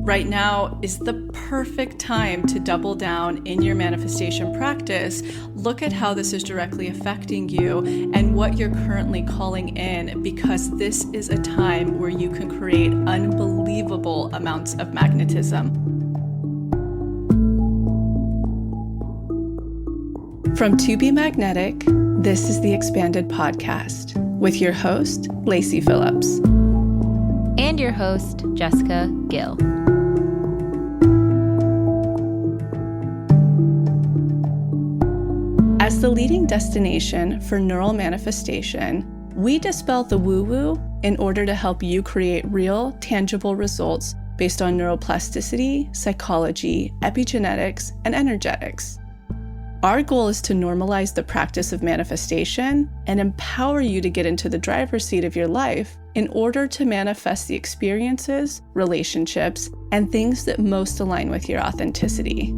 Right now is the perfect time to double down in your manifestation practice. Look at how this is directly affecting you and what you're currently calling in, because this is a time where you can create unbelievable amounts of magnetism. From To Be Magnetic, this is the Expanded Podcast with your host, Lacy Phillips. And your host, Jessica Gill. As the leading destination for neural manifestation, we dispel the woo-woo in order to help you create real, tangible results based on neuroplasticity, psychology, epigenetics, and energetics. Our goal is to normalize the practice of manifestation and empower you to get into the driver's seat of your life in order to manifest the experiences, relationships, and things that most align with your authenticity.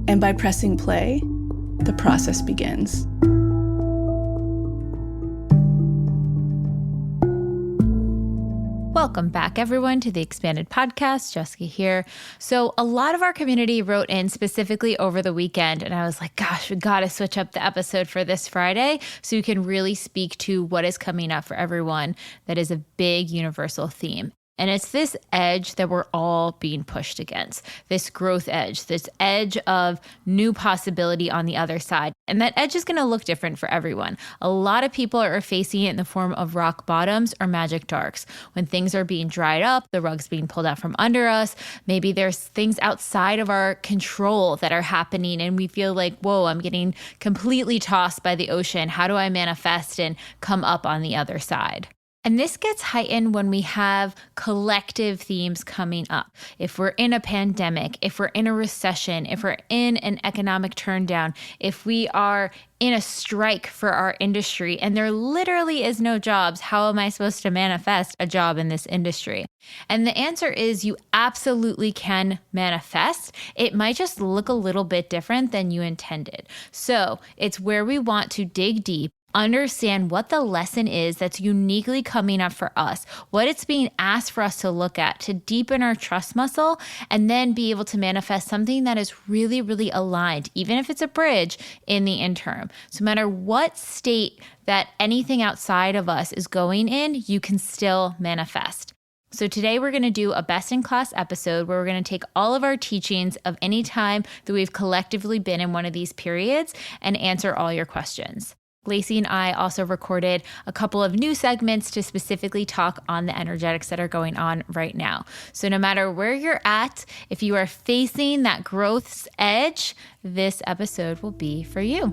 And by pressing play, the process begins. Welcome back, everyone, to the Expanded Podcast. Jessica here. So a lot of our community wrote in specifically over the weekend, and I was like, gosh, we got to switch up the episode for this Friday so we can really speak to what is coming up for everyone that is a big universal theme. And it's this edge that we're all being pushed against, this growth edge, this edge of new possibility on the other side. And that edge is going to look different for everyone. A lot of people are facing it in the form of rock bottoms or magic darks. When things are being dried up, the rug's being pulled out from under us. Maybe there's things outside of our control that are happening and we feel like, whoa, I'm getting completely tossed by the ocean. How do I manifest and come up on the other side? And this gets heightened when we have collective themes coming up. If we're in a pandemic, if we're in a recession, if we're in an economic turndown, if we are in a strike for our industry and there literally is no jobs, how am I supposed to manifest a job in this industry? And the answer is you absolutely can manifest. It might just look a little bit different than you intended. So it's where we want to dig deep, understand what the lesson is that's uniquely coming up for us, what it's being asked for us to look at to deepen our trust muscle, and then be able to manifest something that is really, really aligned, even if it's a bridge in the interim. So no matter what state that anything outside of us is going in, you can still manifest. So today we're going to do a best-in-class episode where we're going to take all of our teachings of any time that we've collectively been in one of these periods and answer all your questions. Lacy and I also recorded a couple of new segments to specifically talk on the energetics that are going on right now. So no matter where you're at, if you are facing that growth's edge, this episode will be for you.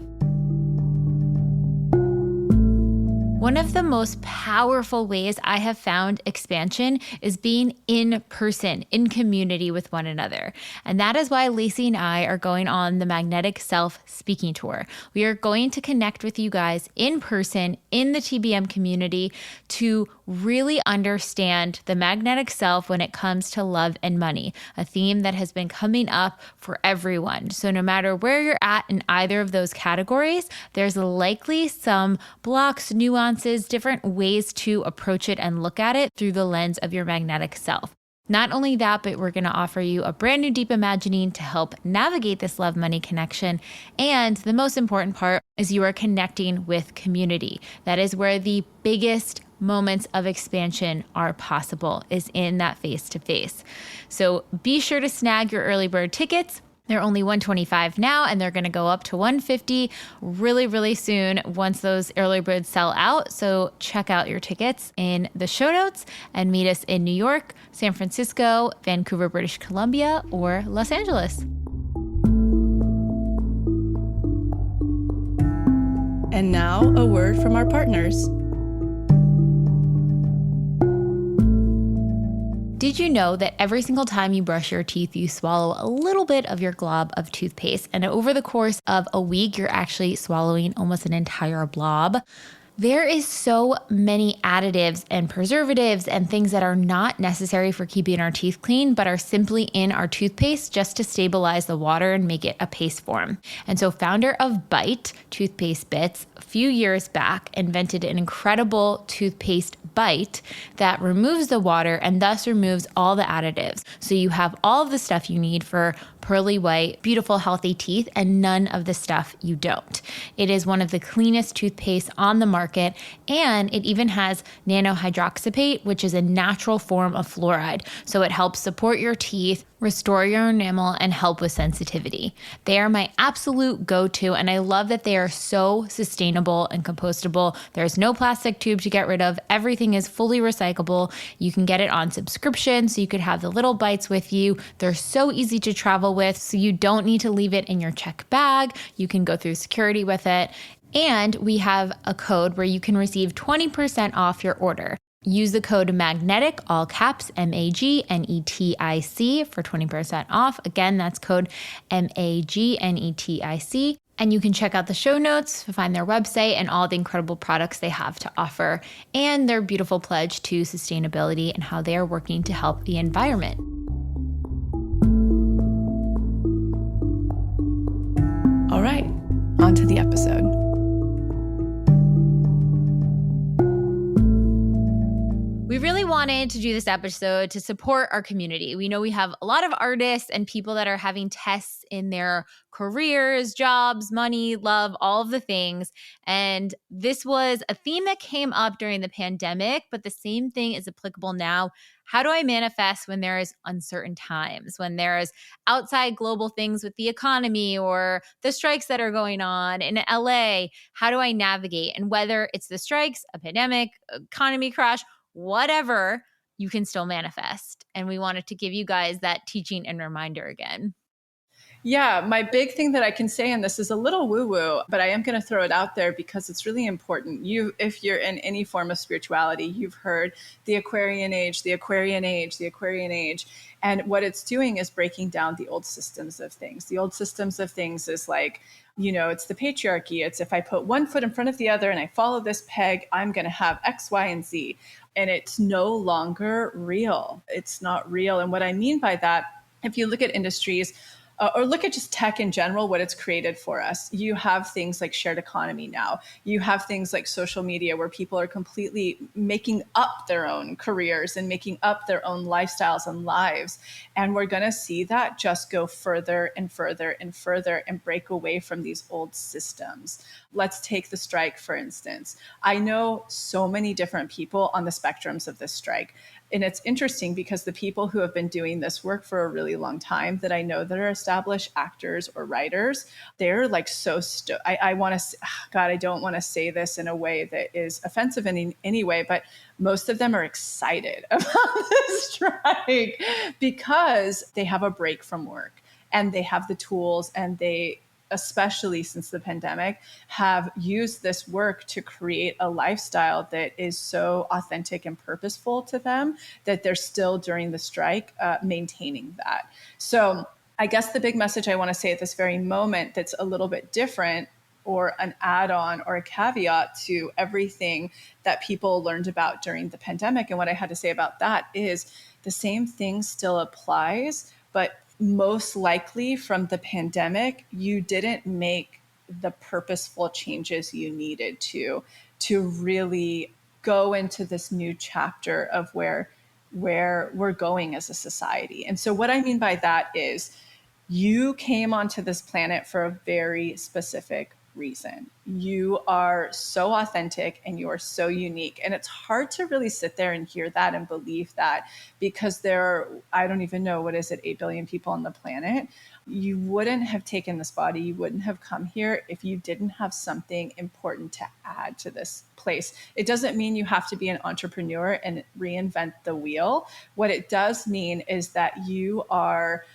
One of the most powerful ways I have found expansion is being in person, in community with one another. And that is why Lacy and I are going on the Magnetic Self Speaking Tour. We are going to connect with you guys in person in the TBM community to really understand the magnetic self when it comes to love and money, a theme that has been coming up for everyone. So no matter where you're at in either of those categories, there's likely some blocks, nuances, different ways to approach it and look at it through the lens of your magnetic self. Not only that, but we're going to offer you a brand new deep imagining to help navigate this love money connection. And the most important part is you are connecting with community. That is where the biggest moments of expansion are possible, is in that face-to-face. So be sure to snag your early bird tickets. They're only $125 now, and they're going to go up to $150 really, really soon once those early birds sell out. So check out your tickets in the show notes and meet us in New York, San Francisco, Vancouver, British Columbia, or Los Angeles. And now a word from our partners. Did you know that every single time you brush your teeth, you swallow a little bit of your glob of toothpaste? And over the course of a week, you're actually swallowing almost an entire blob. There is so many additives and preservatives and things that are not necessary for keeping our teeth clean, but are simply in our toothpaste just to stabilize the water and make it a paste form. And so founder of Bite Toothpaste Bits a few years back invented an incredible toothpaste bite that removes the water and thus removes all the additives. So you have all of the stuff you need for pearly white, beautiful, healthy teeth, and none of the stuff you don't. It is one of the cleanest toothpastes on the market, and it even has nanohydroxypate, which is a natural form of fluoride. So it helps support your teeth, restore your enamel, and help with sensitivity. They are my absolute go-to, and I love that they are so sustainable and compostable. There's no plastic tube to get rid of. Everything is fully recyclable. You can get it on subscription, so you could have the little bites with you. They're so easy to travel with, so you don't need to leave it in your check bag. You can go through security with it. And we have a code where you can receive 20% off your order. Use the code MAGNETIC, all caps, MAGNETIC for 20% off. Again, that's code MAGNETIC. And you can check out the show notes to find their website and all the incredible products they have to offer and their beautiful pledge to sustainability and how they are working to help the environment. All right, on to the episode. We really wanted to do this episode to support our community. We know we have a lot of artists and people that are having tests in their careers, jobs, money, love, all of the things. And this was a theme that came up during the pandemic, but the same thing is applicable now. How do I manifest when there is uncertain times, when there's outside global things with the economy or the strikes that are going on in LA? How do I navigate? And whether it's the strikes, a pandemic, economy crash, whatever, you can still manifest. And we wanted to give you guys that teaching and reminder again. Yeah, my big thing that I can say, and this is a little woo-woo, but I am going to throw it out there because it's really important. If you're in any form of spirituality, you've heard the Aquarian age, the Aquarian age, the Aquarian age. And what it's doing is breaking down the old systems of things. The old systems of things is like, it's the patriarchy. It's if I put one foot in front of the other and I follow this peg, I'm going to have X, Y, and Z. And it's no longer real. It's not real. And what I mean by that, if you look at industries, or look at just tech in general, what it's created for us. You have things like shared economy now. You have things like social media where people are completely making up their own careers and making up their own lifestyles and lives. And we're going to see that just go further and further and further and break away from these old systems. Let's take the strike, for instance. I know so many different people on the spectrums of this strike. And it's interesting because the people who have been doing this work for a really long time that I know that are established actors or writers, they're like so I want to, God, I don't want to say this in a way that is offensive in any way, but most of them are excited about this strike because they have a break from work and they have the tools and they, especially since the pandemic, have used this work to create a lifestyle that is so authentic and purposeful to them that they're still during the strike maintaining that. So I guess the big message I want to say at this very moment that's a little bit different or an add-on or a caveat to everything that people learned about during the pandemic. And what I had to say about that is the same thing still applies, but most likely from the pandemic, you didn't make the purposeful changes you needed to really go into this new chapter of where we're going as a society. And so what I mean by that is you came onto this planet for a very specific reason. You are so authentic and you are so unique. And it's hard to really sit there and hear that and believe that because there are, I don't even know, 8 billion people on the planet. You wouldn't have taken this body. You wouldn't have come here if you didn't have something important to add to this place. It doesn't mean you have to be an entrepreneur and reinvent the wheel. What it does mean is that you are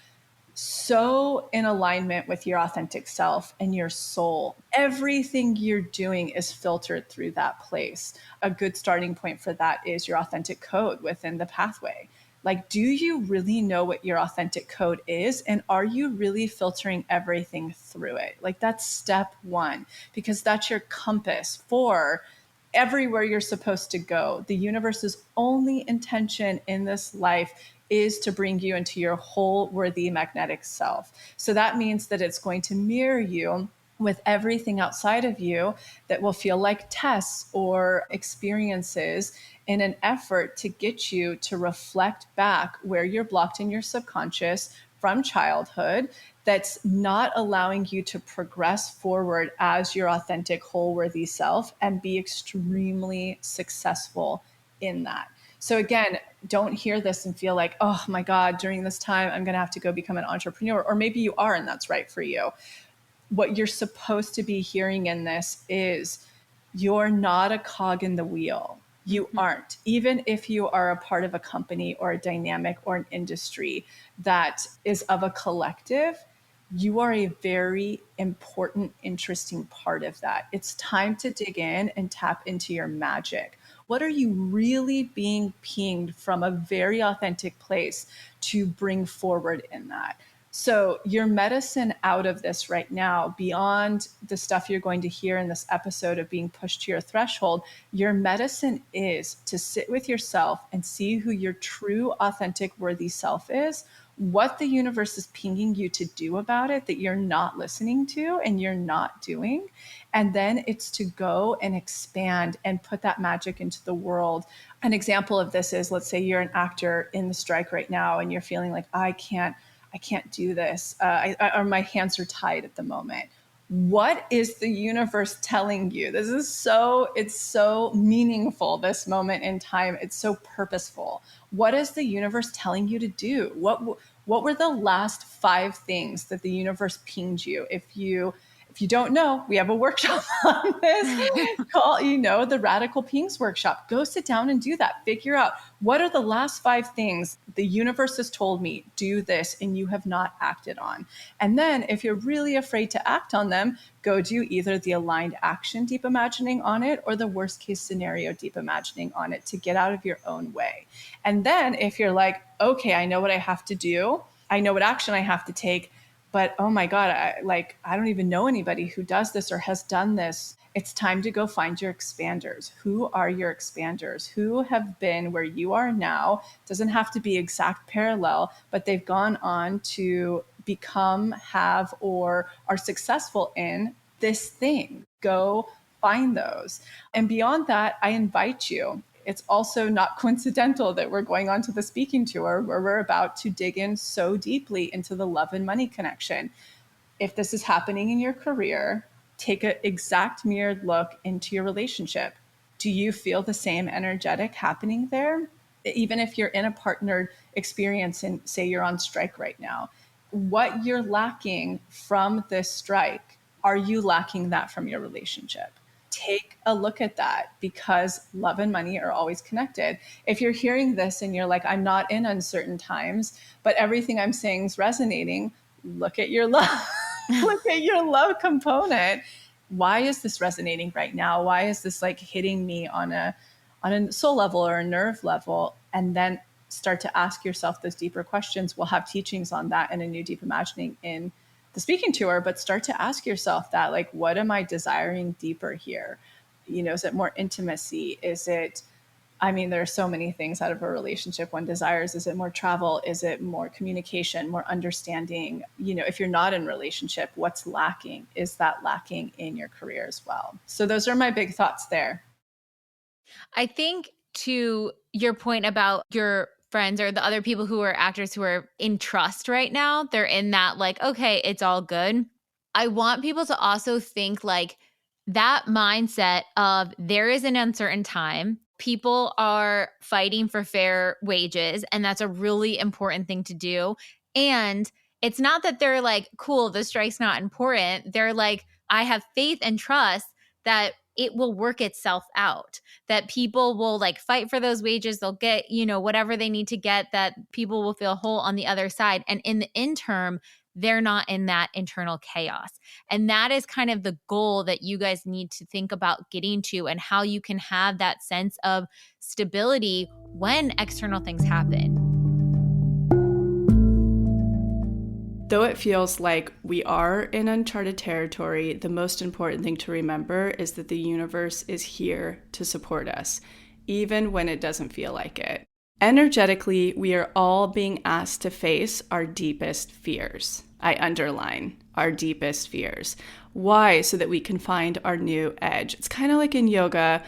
so in alignment with your authentic self and your soul. Everything you're doing is filtered through that place. A good starting point for that is your authentic code within the pathway. Like, do you really know what your authentic code is? And are you really filtering everything through it? Like, that's step one, because that's your compass for everywhere you're supposed to go. The universe's only intention in this life is to bring you into your whole worthy magnetic self. So that means that it's going to mirror you with everything outside of you that will feel like tests or experiences in an effort to get you to reflect back where you're blocked in your subconscious from childhood that's not allowing you to progress forward as your authentic, whole, worthy self and be extremely successful in that. So again, don't hear this and feel like, oh my God, during this time, I'm going to have to go become an entrepreneur. Or maybe you are, and that's right for you. What you're supposed to be hearing in this is you're not a cog in the wheel. You aren't. Even if you are a part of a company or a dynamic or an industry that is of a collective, you are a very important, interesting part of that. It's time to dig in and tap into your magic. What are you really being pinged from a very authentic place to bring forward in that? So your medicine out of this right now, beyond the stuff you're going to hear in this episode of being pushed to your threshold, your medicine is to sit with yourself and see who your true, authentic, worthy self is, what the universe is pinging you to do about it that you're not listening to and you're not doing. And then it's to go and expand and put that magic into the world. An example of this is, let's say you're an actor in the strike right now and you're feeling like, I can't do this, or my hands are tied at the moment. What is the universe telling you? It's so meaningful, this moment in time. It's so purposeful. What is the universe telling you to do? What were the last 5 things that the universe pinged you? If you don't know, we have a workshop on this called, the Radical Pings Workshop. Go sit down and do that. Figure out what are the last 5 things the universe has told me, do this, and you have not acted on. And then if you're really afraid to act on them, go do either the aligned action deep imagining on it or the worst case scenario deep imagining on it to get out of your own way. And then if you're like, okay, I know what I have to do. I know what action I have to take. But oh my God, I don't even know anybody who does this or has done this. It's time to go find your expanders. Who are your expanders? Who have been where you are now? Doesn't have to be exact parallel, but they've gone on to become, have, or are successful in this thing. Go find those. And beyond that, I invite you. It's also not coincidental that we're going on to the speaking tour where we're about to dig in so deeply into the love and money connection. If this is happening in your career, take an exact mirrored look into your relationship. Do you feel the same energetic happening there? Even if you're in a partnered experience and say you're on strike right now, what you're lacking from this strike, are you lacking that from your relationship? Take a look at that, because love and money are always connected. If you're hearing this and you're like, I'm not in uncertain times, but everything I'm saying is resonating, look at your love. Look at your love component. Why is this resonating right now? Why is this like hitting me on a soul level or a nerve level? And then start to ask yourself those deeper questions. We'll have teachings on that and a new deep imagining in the speaking tour, but start to ask yourself that, like, what am I desiring deeper here? Is it more intimacy? There are so many things out of a relationship one desires. Is it more travel? Is it more communication, more understanding? If you're not in a relationship, what's lacking? Is that lacking in your career as well? So those are my big thoughts there. I think to your point about your friends or the other people who are actors who are in trust right now, they're in that like, okay, it's all good. I want people to also think like that mindset of there is an uncertain time. People are fighting for fair wages, and that's a really important thing to do. And it's not that they're like, cool, the strike's not important. They're like, I have faith and trust that it will work itself out, that people will like fight for those wages. They'll get, whatever they need to get, that people will feel whole on the other side. And in the interim, they're not in that internal chaos. And that is kind of the goal that you guys need to think about getting to, and how you can have that sense of stability when external things happen. Though it feels like we are in uncharted territory, the most important thing to remember is that the universe is here to support us, even when it doesn't feel like it. Energetically, we are all being asked to face our deepest fears. I underline our deepest fears. Why? So that we can find our new edge. It's kind of like in yoga,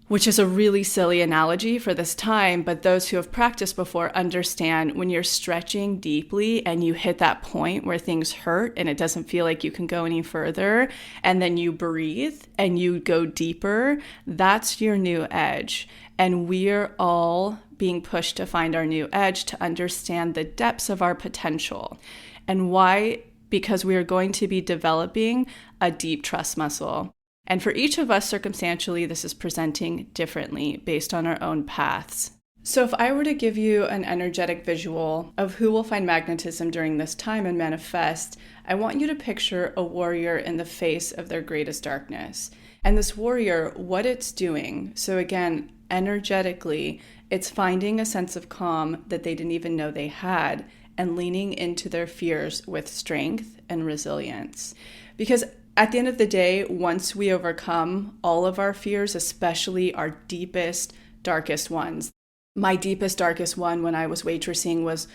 which is a really silly analogy for this time, but those who have practiced before understand when you're stretching deeply and you hit that point where things hurt and it doesn't feel like you can go any further, and then you breathe and you go deeper, that's your new edge. And we're all being pushed to find our new edge, to understand the depths of our potential. And why? Because we are going to be developing a deep trust muscle. And for each of us, circumstantially, this is presenting differently based on our own paths. So if I were to give you an energetic visual of who will find magnetism during this time and manifest, I want you to picture a warrior in the face of their greatest darkness. And this warrior, what it's doing, so again, energetically, it's finding a sense of calm that they didn't even know they had and leaning into their fears with strength and resilience. Because at the end of the day, once we overcome all of our fears, especially our deepest, darkest ones. My deepest, darkest one when I was waitressing was,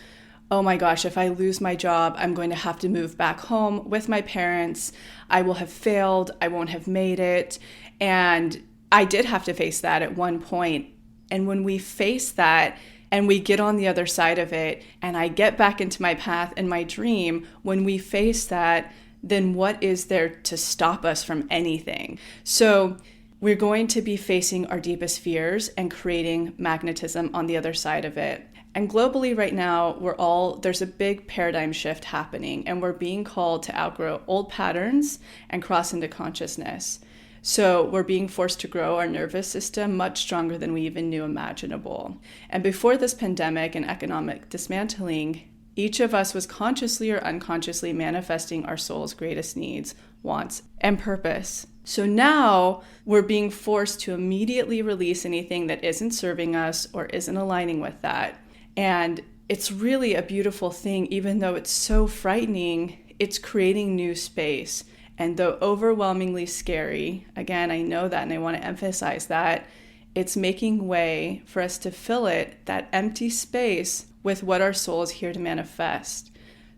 oh my gosh, if I lose my job, I'm going to have to move back home with my parents. I will have failed. I won't have made it. And I did have to face that at one point. And when we face that and we get on the other side of it, and I get back into my path and my dream, when we face that, then what is there to stop us from anything? So we're going to be facing our deepest fears and creating magnetism on the other side of it. And globally right now, there's a big paradigm shift happening, and we're being called to outgrow old patterns and cross into consciousness. So we're being forced to grow our nervous system much stronger than we even knew imaginable. And before this pandemic and economic dismantling, each of us was consciously or unconsciously manifesting our soul's greatest needs, wants, and purpose. So now we're being forced to immediately release anything that isn't serving us or isn't aligning with that. And it's really a beautiful thing, even though it's so frightening, it's creating new space. And though overwhelmingly scary, again, I know that and I want to emphasize that, it's making way for us to fill that empty space with what our soul is here to manifest.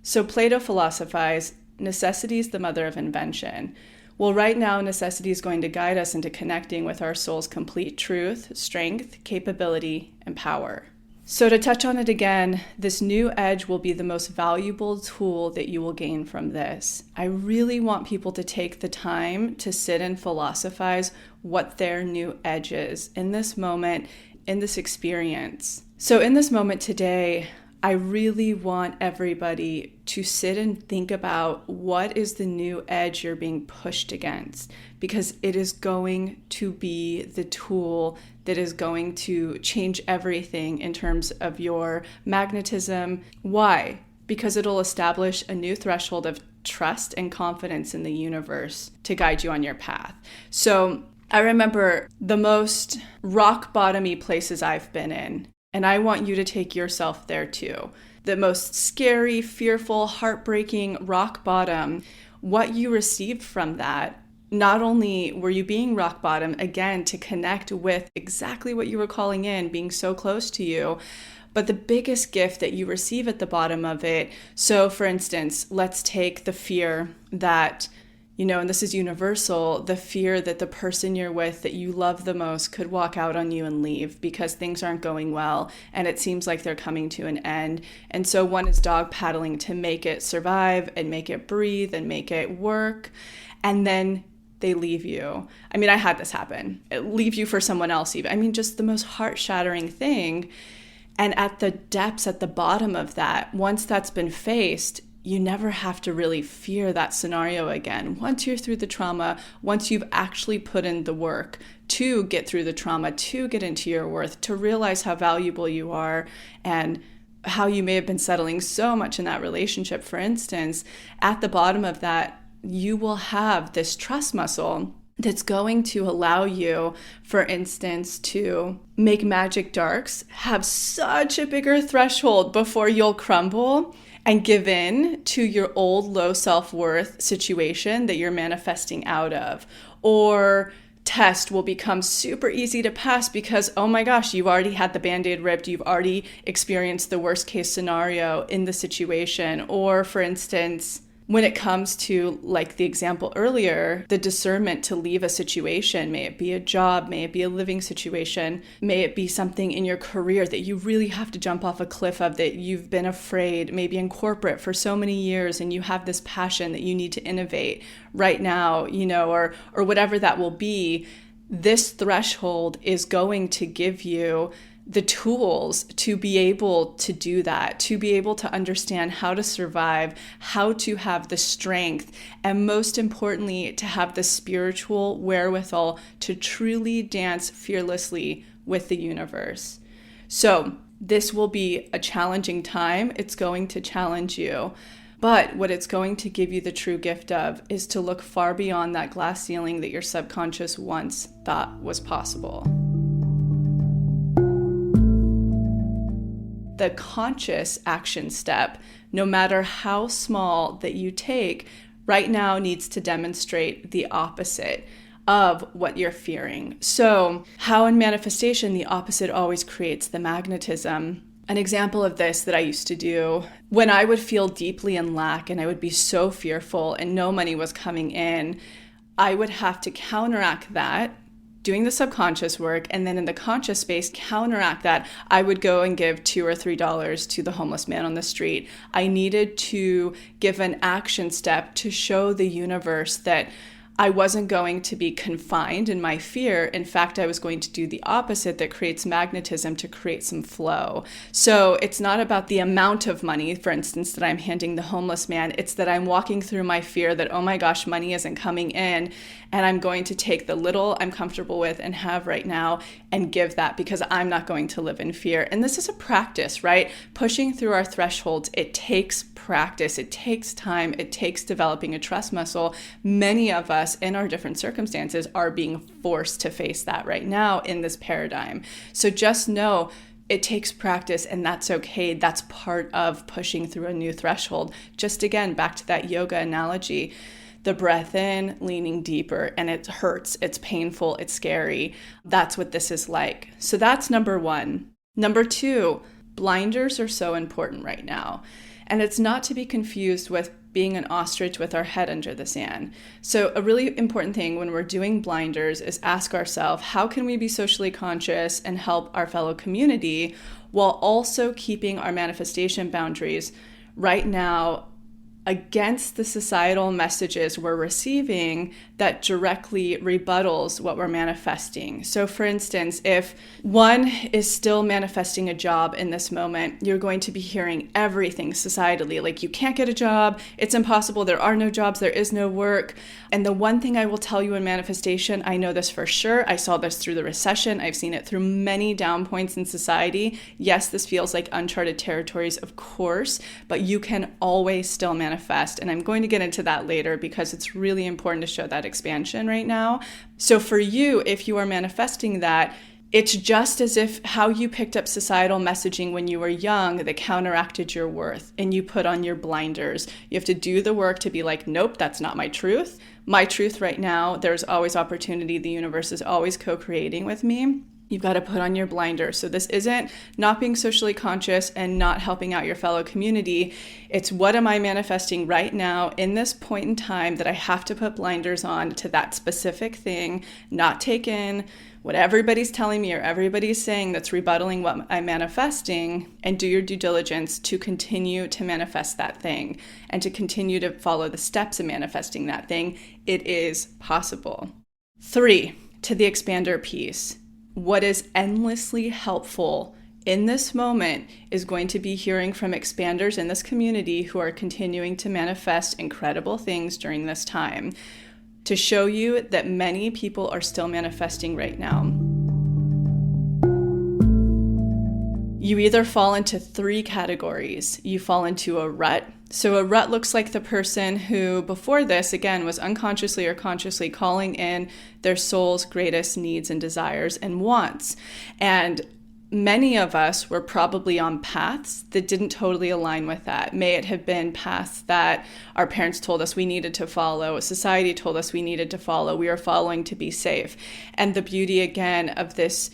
So Plato philosophized, necessity is the mother of invention. Well, right now, necessity is going to guide us into connecting with our soul's complete truth, strength, capability, and power. So to touch on it again, this new edge will be the most valuable tool that you will gain from this. I really want people to take the time to sit and philosophize what their new edge is in this moment, in this experience. So in this moment today, I really want everybody to sit and think about what is the new edge you're being pushed against, because it is going to be the tool that is going to change everything in terms of your magnetism. Why? Because it'll establish a new threshold of trust and confidence in the universe to guide you on your path. So I remember the most rock bottomy places I've been in, and I want you to take yourself there too. The most scary, fearful, heartbreaking rock bottom, what you received from that. Not only were you being rock bottom, again, to connect with exactly what you were calling in, being so close to you, but the biggest gift that you receive at the bottom of it. So for instance, let's take the fear that, and this is universal, the fear that the person you're with that you love the most could walk out on you and leave because things aren't going well and it seems like they're coming to an end. And so one is dog paddling to make it survive and make it breathe and make it work. And then they leave you. I mean, I had this happen. Leave you for someone else even. I mean, just the most heart-shattering thing. And at the depths, at the bottom of that, once that's been faced, you never have to really fear that scenario again. Once you're through the trauma, once you've actually put in the work to get through the trauma, to get into your worth, to realize how valuable you are and how you may have been settling so much in that relationship, for instance, at the bottom of that, you will have this trust muscle that's going to allow you, for instance, to make magic darks, have such a bigger threshold before you'll crumble and give in to your old low self-worth situation that you're manifesting out of. Or test will become super easy to pass because, oh my gosh, you've already had the Band-Aid ripped, you've already experienced the worst case scenario in the situation. Or for instance, When it comes to, like the example earlier, the discernment to leave a situation, may it be a job, may it be a living situation, may it be something in your career that you really have to jump off a cliff of, that you've been afraid, maybe in corporate for so many years, and you have this passion that you need to innovate right now, or whatever that will be. This threshold is going to give you the tools to be able to do that, to be able to understand how to survive, how to have the strength, and most importantly, to have the spiritual wherewithal to truly dance fearlessly with the universe. So this will be a challenging time. It's going to challenge you. But what it's going to give you the true gift of is to look far beyond that glass ceiling that your subconscious once thought was possible. The conscious action step, no matter how small that you take, right now needs to demonstrate the opposite of what you're fearing. So, how in manifestation the opposite always creates the magnetism. An example of this that I used to do when I would feel deeply in lack and I would be so fearful and no money was coming in, I would have to counteract that doing the subconscious work, and then in the conscious space, counteract that. I would go and give $2 or $3 to the homeless man on the street. I needed to give an action step to show the universe that I wasn't going to be confined in my fear. In fact, I was going to do the opposite that creates magnetism to create some flow. So it's not about the amount of money, for instance, that I'm handing the homeless man. It's that I'm walking through my fear that, oh my gosh, money isn't coming in. And I'm going to take the little I'm comfortable with and have right now and give that, because I'm not going to live in fear. And this is a practice, right? Pushing through our thresholds, it takes practice. It takes time. It takes developing a trust muscle. Many of us in our different circumstances are being forced to face that right now in this paradigm. So just know it takes practice, and that's okay. That's part of pushing through a new threshold. Just again, back to that yoga analogy. The breath in, leaning deeper, and it hurts, it's painful, it's scary. That's what this is like. So that's number one. Number two, blinders are so important right now. And it's not to be confused with being an ostrich with our head under the sand. So a really important thing when we're doing blinders is ask ourselves, how can we be socially conscious and help our fellow community while also keeping our manifestation boundaries right now against the societal messages we're receiving that directly rebuttals what we're manifesting. So for instance, if one is still manifesting a job in this moment, you're going to be hearing everything societally, like you can't get a job, it's impossible, there are no jobs, there is no work. And the one thing I will tell you in manifestation, I know this for sure, I saw this through the recession, I've seen it through many down points in society. Yes, this feels like uncharted territories, of course, but you can always still manifest. And I'm going to get into that later because it's really important to show that expansion right now. So for you, if you are manifesting that, it's just as if how you picked up societal messaging when you were young that counteracted your worth and you put on your blinders. You have to do the work to be like, nope, that's not my truth. My truth right now, there's always opportunity. The universe is always co-creating with me. You've got to put on your blinders. So this isn't not being socially conscious and not helping out your fellow community. It's what am I manifesting right now in this point in time that I have to put blinders on to that specific thing, not take in what everybody's telling me or everybody's saying that's rebuttaling what I'm manifesting, and do your due diligence to continue to manifest that thing and to continue to follow the steps of manifesting that thing. It is possible. 3, to the expander piece. What is endlessly helpful in this moment is going to be hearing from expanders in this community who are continuing to manifest incredible things during this time, to show you that many people are still manifesting right now. You either fall into 3 categories. You fall into a rut. So a rut looks like the person who before this, again, was unconsciously or consciously calling in their soul's greatest needs and desires and wants. And many of us were probably on paths that didn't totally align with that. May it have been paths that our parents told us we needed to follow, society told us we needed to follow, we were following to be safe. And the beauty, again, of this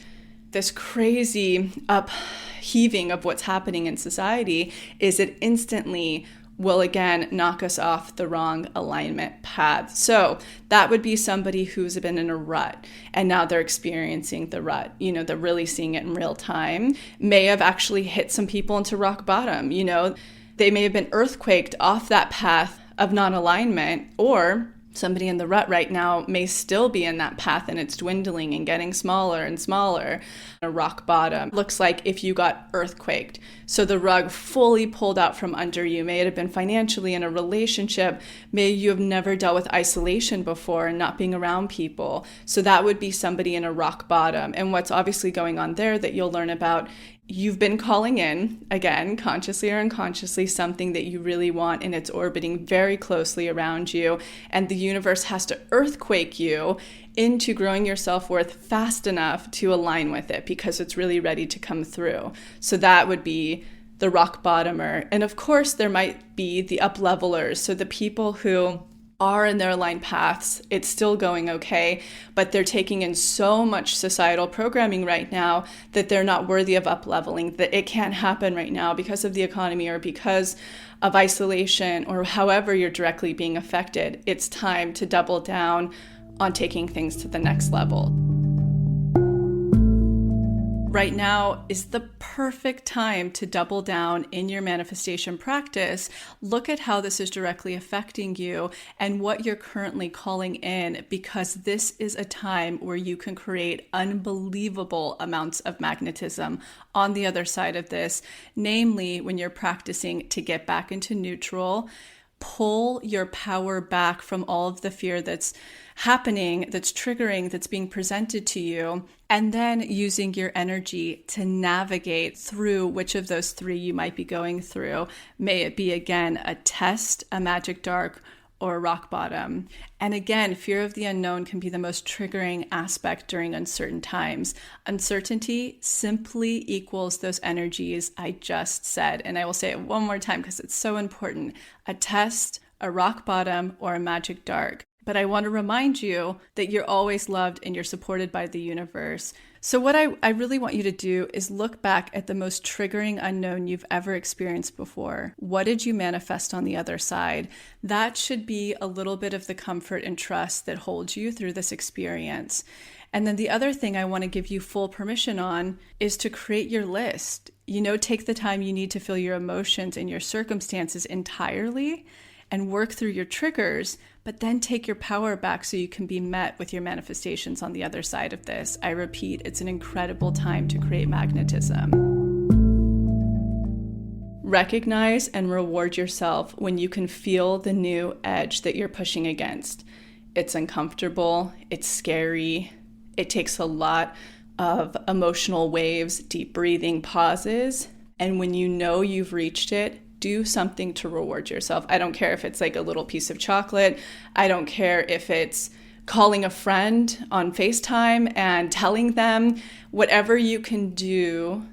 crazy upheaving of what's happening in society is it instantly will again knock us off the wrong alignment path. So that would be somebody who's been in a rut and now they're experiencing the rut. They're really seeing it in real time. May have actually hit some people into rock bottom. They may have been earthquaked off that path of non-alignment, or somebody in the rut right now may still be in that path and it's dwindling and getting smaller and smaller. A rock bottom looks like if you got earthquaked. So the rug fully pulled out from under you. May it have been financially in a relationship. May you have never dealt with isolation before and not being around people. So that would be somebody in a rock bottom. And what's obviously going on there that you'll learn about, you've been calling in, again, consciously or unconsciously, something that you really want, and it's orbiting very closely around you. And the universe has to earthquake you into growing your self-worth fast enough to align with it because it's really ready to come through. So that would be the rock bottomer. And of course, there might be the up levelers. So the people who are in their aligned paths, it's still going okay, but they're taking in so much societal programming right now that they're not worthy of up-leveling, that it can't happen right now because of the economy or because of isolation or however you're directly being affected. It's time to double down on taking things to the next level. Right now is the perfect time to double down in your manifestation practice. Look at how this is directly affecting you and what you're currently calling in, because this is a time where you can create unbelievable amounts of magnetism on the other side of this, namely when you're practicing to get back into neutral. Pull your power back from all of the fear that's happening, that's triggering, that's being presented to you, and then using your energy to navigate through which of those three you might be going through. May it be, again, a test, a magic dark, or a rock bottom. And again, fear of the unknown can be the most triggering aspect during uncertain times. Uncertainty simply equals those energies I just said. And I will say it one more time because it's so important. A test, a rock bottom, or a magic dark. But I want to remind you that you're always loved and you're supported by the universe. So what I really want you to do is look back at the most triggering unknown you've ever experienced before. What did you manifest on the other side? That should be a little bit of the comfort and trust that holds you through this experience. And then the other thing I want to give you full permission on is to create your list. Take the time you need to feel your emotions and your circumstances entirely and work through your triggers, but then take your power back so you can be met with your manifestations on the other side of this. I repeat, it's an incredible time to create magnetism. Recognize and reward yourself when you can feel the new edge that you're pushing against. It's uncomfortable, it's scary, it takes a lot of emotional waves, deep breathing, pauses, and when you know you've reached it, do something to reward yourself. I don't care if it's like a little piece of chocolate. I don't care if it's calling a friend on FaceTime and telling them. Whatever you can do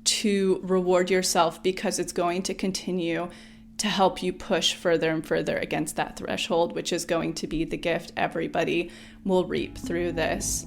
to reward yourself, because it's going to continue to help you push further and further against that threshold, which is going to be the gift everybody will reap through this.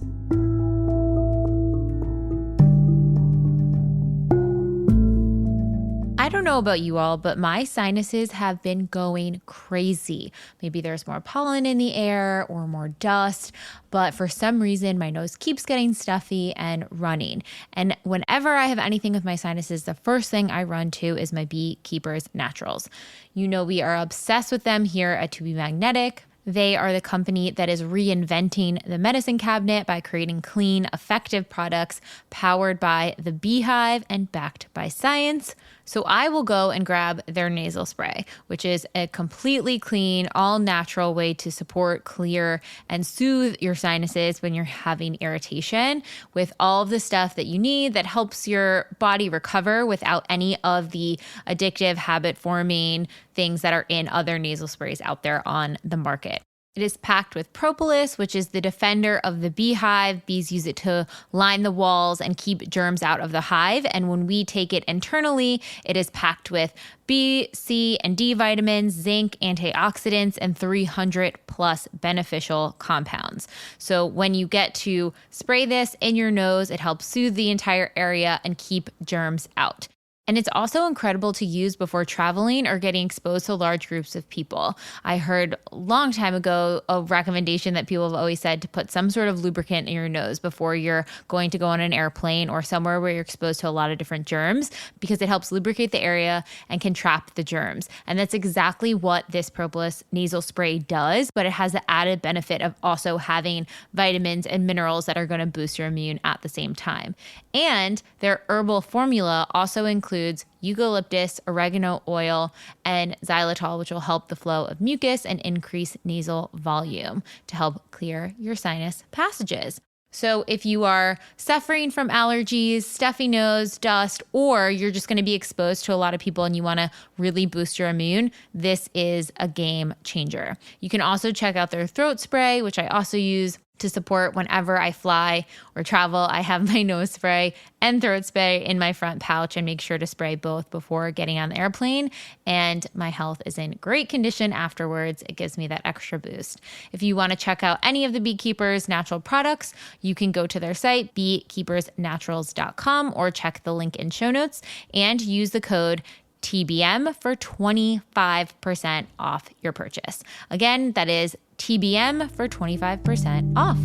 I don't know about you all, but my sinuses have been going crazy. Maybe there's more pollen in the air or more dust, but for some reason, my nose keeps getting stuffy and running. And whenever I have anything with my sinuses, the first thing I run to is my Beekeepers Naturals. We are obsessed with them here at To Be Magnetic. They are the company that is reinventing the medicine cabinet by creating clean, effective products powered by the beehive and backed by science. So I will go and grab their nasal spray, which is a completely clean, all natural way to support, clear, and soothe your sinuses when you're having irritation, with all of the stuff that you need that helps your body recover without any of the addictive, habit-forming things that are in other nasal sprays out there on the market. It is packed with propolis, which is the defender of the beehive. Bees use it to line the walls and keep germs out of the hive. And when we take it internally, it is packed with B, C, and D vitamins, zinc, antioxidants, and 300 plus beneficial compounds. So when you get to spray this in your nose, it helps soothe the entire area and keep germs out. And it's also incredible to use before traveling or getting exposed to large groups of people. I heard a long time ago a recommendation that people have always said to put some sort of lubricant in your nose before you're going to go on an airplane or somewhere where you're exposed to a lot of different germs, because it helps lubricate the area and can trap the germs. And that's exactly what this Propolis nasal spray does, but it has the added benefit of also having vitamins and minerals that are going to boost your immune at the same time. And their herbal formula also includes eucalyptus, oregano oil, and xylitol, which will help the flow of mucus and increase nasal volume to help clear your sinus passages. So if you are suffering from allergies, stuffy nose, dust, or you're just going to be exposed to a lot of people and you want to really boost your immune, this is a game changer. You can also check out their throat spray, which I also use to support whenever I fly or travel. I have my nose spray and throat spray in my front pouch and make sure to spray both before getting on the airplane. And my health is in great condition afterwards. It gives me that extra boost. If you want to check out any of the Beekeepers natural products, you can go to their site, beekeepersnaturals.com, or check the link in show notes and use the code TBM for 25% off your purchase. Again, that is TBM for 25% off.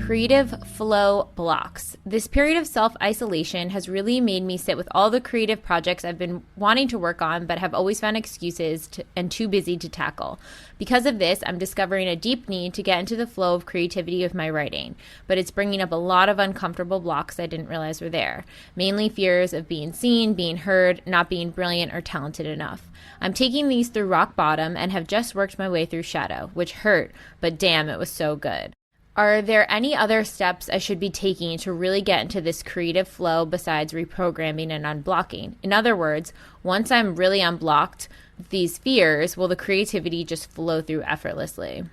Creative flow blocks. This period of self-isolation has really made me sit with all the creative projects I've been wanting to work on but have always found excuses and too busy to tackle. Because of this, I'm discovering a deep need to get into the flow of creativity with my writing, but it's bringing up a lot of uncomfortable blocks I didn't realize were there. Mainly fears of being seen, being heard, not being brilliant or talented enough. I'm taking these through rock bottom and have just worked my way through shadow, which hurt, but damn, it was so good. Are there any other steps I should be taking to really get into this creative flow besides reprogramming and unblocking? In other words, once I'm really unblocked these fears, will the creativity just flow through effortlessly?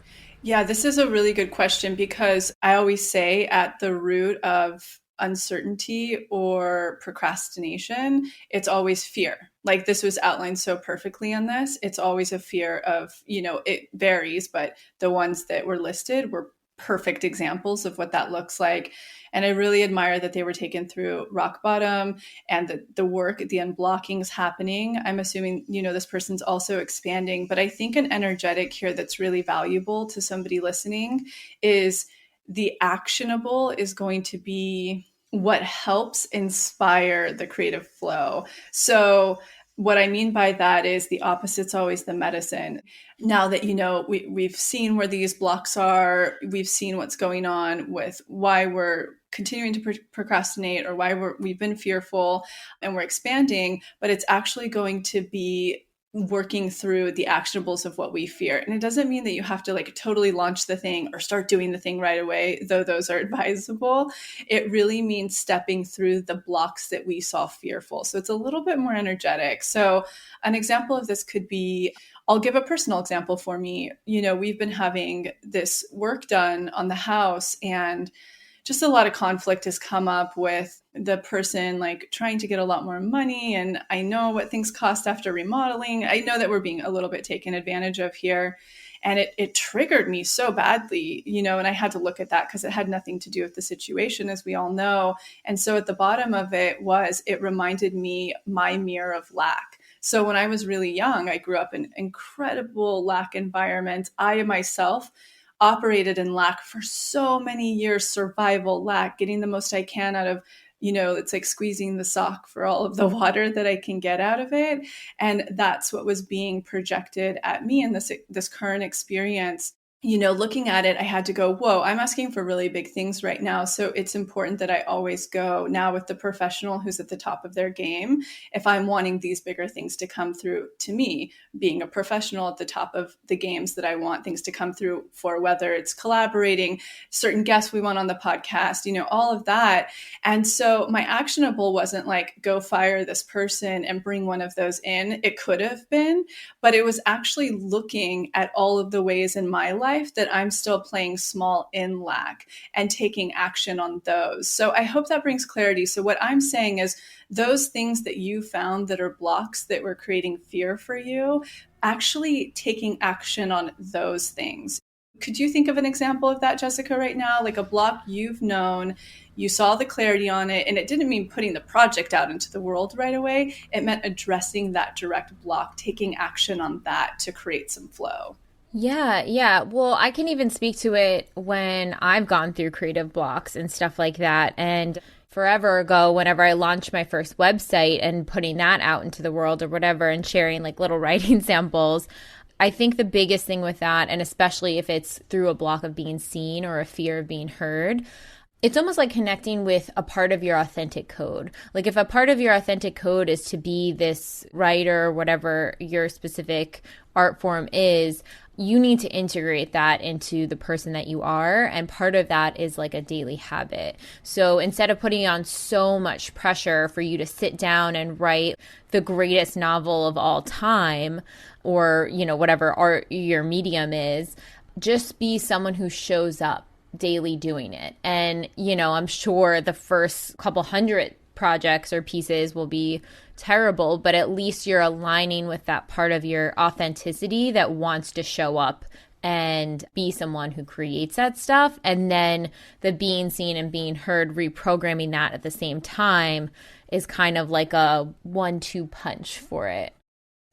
Yeah, this is a really good question, because I always say at the root of uncertainty or procrastination, it's always fear. Like this was outlined so perfectly in this. It's always a fear of, it varies, but the ones that were listed were perfect examples of what that looks like. And I really admire that they were taken through rock bottom and the work, the unblocking's happening. I'm assuming, this person's also expanding, but I think an energetic here that's really valuable to somebody listening is the actionable is going to be what helps inspire the creative flow. So what I mean by that is the opposite's always the medicine. Now that, we've seen where these blocks are, we've seen what's going on with why we're continuing to procrastinate or why we've been fearful and we're expanding, but it's actually going to be working through the actionables of what we fear. And it doesn't mean that you have to totally launch the thing or start doing the thing right away, though those are advisable. It really means stepping through the blocks that we saw fearful. So it's a little bit more energetic. So an example of this could be, I'll give a personal example for me. We've been having this work done on the house, and just a lot of conflict has come up with the person trying to get a lot more money. And I know what things cost after remodeling. I know that we're being a little bit taken advantage of here. And it triggered me so badly, and I had to look at that because it had nothing to do with the situation, as we all know. And so at the bottom of it reminded me my mirror of lack. So when I was really young, I grew up in an incredible lack environment. I myself operated in lack for so many years, survival lack, getting the most I can out of, it's like squeezing the sock for all of the water that I can get out of it. And that's what was being projected at me in this current experience. Looking at it, I had to go, whoa, I'm asking for really big things right now. So it's important that I always go now with the professional who's at the top of their game. If I'm wanting these bigger things to come through to me, being a professional at the top of the games that I want things to come through for, whether it's collaborating, certain guests we want on the podcast, all of that. And so my actionable wasn't go fire this person and bring one of those in. It could have been, but it was actually looking at all of the ways in my life that I'm still playing small in lack and taking action on those. So I hope that brings clarity. So what I'm saying is those things that you found that are blocks that were creating fear for you, actually taking action on those things. Could you think of an example of that, Jessica, right now? Like a block you've known you saw the clarity on it, and it didn't mean putting the project out into the world right away. It meant addressing that direct block, taking action on that to create some flow. Yeah, yeah. Well, I can even speak to it when I've gone through creative blocks and stuff like that. And forever ago, whenever I launched my first website and putting that out into the world or whatever and sharing like little writing samples, I think the biggest thing with that, and especially if it's through a block of being seen or a fear of being heard, it's almost like connecting with a part of your authentic code. Like if a part of your authentic code is to be this writer, whatever your specific art form is, you need to integrate that into the person that you are. And part of that is like a daily habit. So instead of putting on so much pressure for you to sit down and write the greatest novel of all time, or, you know, whatever art your medium is, just be someone who shows up daily doing it. And, you know, I'm sure the first couple hundred projects or pieces will be terrible, but at least you're aligning with that part of your authenticity that wants to show up and be someone who creates that stuff. And then the being seen and being heard, reprogramming that at the same time is kind of like a 1-2 punch for it.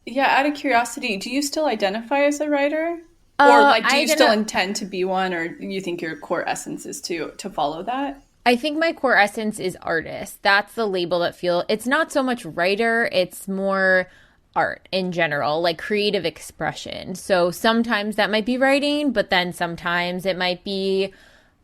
Yeah, out of curiosity, do you still identify as a writer? Or like, do you still intend to be one, or you think your core essence is to follow that? I think my core essence is artist. That's the label that it's not so much writer, it's more art in general, like creative expression. So sometimes that might be writing, but then sometimes it might be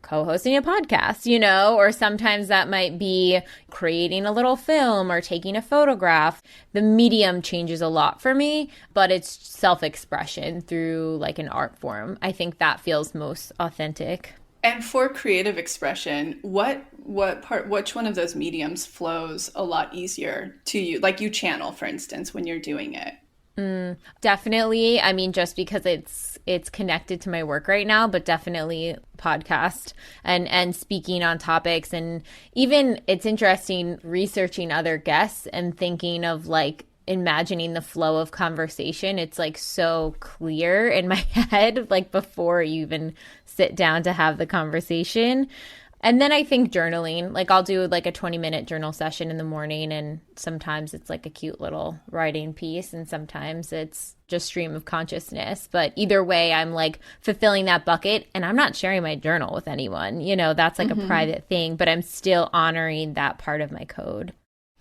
co-hosting a podcast, you know, or sometimes that might be creating a little film or taking a photograph. The medium changes a lot for me, but it's self-expression through like an art form. I think that feels most authentic. And for creative expression, which one of those mediums flows a lot easier to you? Like you channel, for instance, when you're doing it. Definitely. I mean, just because it's connected to my work right now, but definitely podcast and speaking on topics. And even it's interesting researching other guests and thinking of like imagining the flow of conversation. It's like so clear in my head, like before you even sit down to have the conversation. And then I think journaling, like I'll do like a 20-minute journal session in the morning, and sometimes it's like a cute little writing piece and sometimes it's just stream of consciousness. But either way, I'm like fulfilling that bucket, and I'm not sharing my journal with anyone. You know, that's like a private thing, but I'm still honoring that part of my code.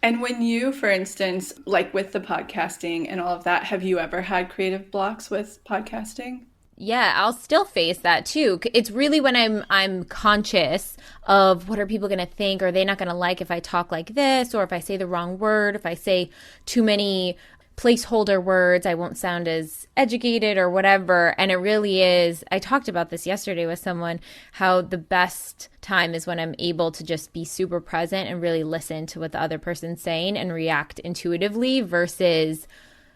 And when you, for instance, like with the podcasting and all of that, have you ever had creative blocks with podcasting? Yeah, I'll still face that too. It's really when I'm conscious of what are people going to think, or are they not going to like if I talk like this, or if I say the wrong word, if I say too many placeholder words, I won't sound as educated or whatever. And it really is, I talked about this yesterday with someone, how the best time is when I'm able to just be super present and really listen to what the other person's saying and react intuitively versus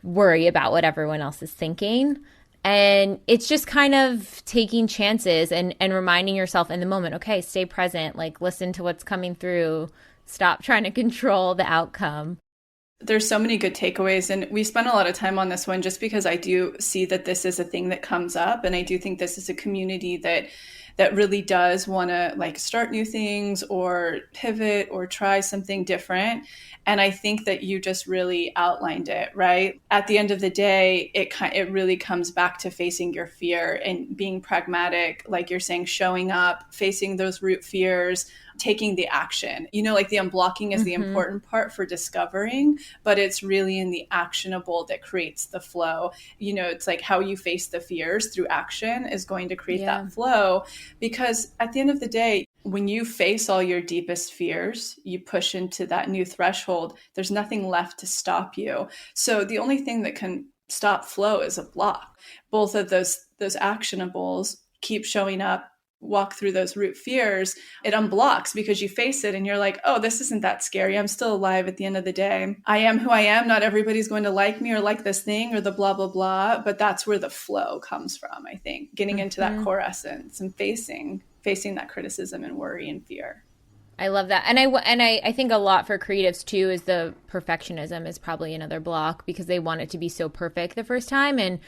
worry about what everyone else is thinking. And it's just kind of taking chances and reminding yourself in the moment, okay, stay present, like listen to what's coming through, stop trying to control the outcome. There's so many good takeaways, and we spent a lot of time on this one just because I do see that this is a thing that comes up, and I do think this is a community that really does want to like start new things or pivot or try something different. And I think that you just really outlined it, right? At the end of the day, it really comes back to facing your fear and being pragmatic, like you're saying, showing up, facing those root fears, taking the action. You know, like the unblocking is the important part for discovering, but it's really in the actionable that creates the flow. You know, it's like how you face the fears through action is going to create that flow, because at the end of the day, when you face all your deepest fears, you push into that new threshold, there's nothing left to stop you. So the only thing that can stop flow is a block. Both of those actionables, keep showing up, walk through those root fears, it unblocks because you face it and you're like, oh, this isn't that scary. I'm still alive at the end of the day. I am who I am. Not everybody's going to like me or like this thing or the blah, blah, blah. But that's where the flow comes from, I think, getting into that core essence and facing that criticism and worry and fear. I love that. And I think a lot for creatives too is the perfectionism is probably another block, because they want it to be so perfect the first time. And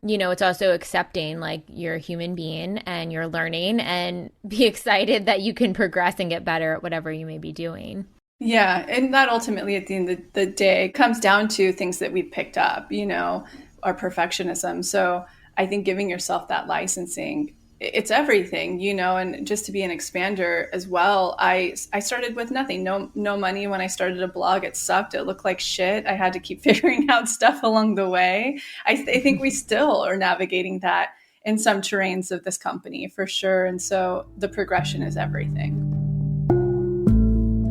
it's also accepting like you're a human being and you're learning, and be excited that you can progress and get better at whatever you may be doing. Yeah, and that ultimately at the end of the day comes down to things that we picked up, our perfectionism. So I think giving yourself that licensing, it's everything, and just to be an expander as well. I started with nothing, no money when I started a blog. It sucked. It looked like shit. I had to keep figuring out stuff along the way. I think we still are navigating that in some terrains of this company for sure. And so the progression is everything.